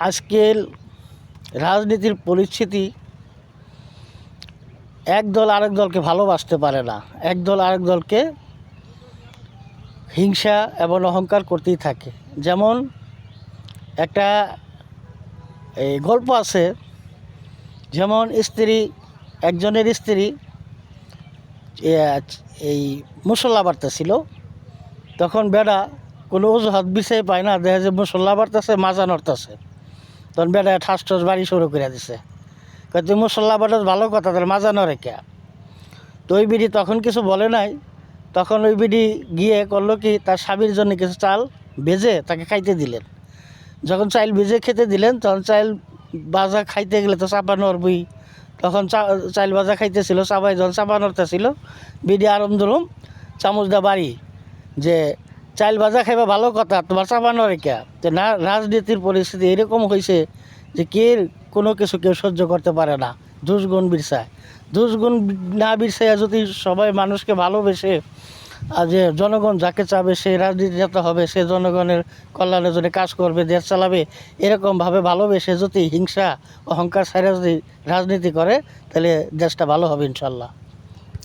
আজকের রাজনীতির পরিস্থিতি, এক দল আরেক দলকে ভালোবাসতে পারে না, এক দল আরেক দলকে হিংসা এবং অহংকার করতেই থাকে। যেমন একটা গল্প আছে, যেমন একজনের স্ত্রী এই মুসল্লা বাড়তেছিল, তখন বেড়া কোনো অজুহাত বিষয় পায় না, দেখা যায় মুসল্লা বাড়তেছে, মাজা নড়তেছে, তখন বেড়া ঠাস ঠাস বাড়ি শুরু করে দিছে। তুই মুসল্লা বাড়াস ভালো কথা, তার মাজা নড়ে কে? তো ওই বিড়ি তখন কিছু বলে নাই। তখন ওই বিড়ি গিয়ে করলো কি, তার স্বামীর জন্য কিছু চাল ভেজে তাকে খাইতে দিলেন। যখন চাল ভেজে খেতে দিলেন, তখন চাল ভাজা খাইতে গেলে তো চাপা নড়বই। তখন চাল ভাজা খাইতেছিল, চাপাই যখন চাপা নড়তেছিল, বিড়ি আরম ধরুম চামচ দা বাড়ি যে চাল ভাজা খাইবা ভালো কথা, তোমার চাপা নড়ে কে? তো না, রাজনীতির পরিস্থিতি এরকম হয়েছে যে কোনো কিছু কেউ সহ্য করতে পারে না, দুষ্গুণ বিরসায়। দুষ্গুণ না বিরসাইয়া যদি সবাই মানুষকে ভালোবেসে, আর যে জনগণ যাকে চাবে সে রাজনীতি নেতা হবে, সে জনগণের কল্যাণের জন্য কাজ করবে, দেশ চালাবে, এরকমভাবে ভালোবেসে যদি হিংসা অহংকার ছাড়া যদি রাজনীতি করে, তাহলে দেশটা ভালো হবে ইনশাল্লাহ।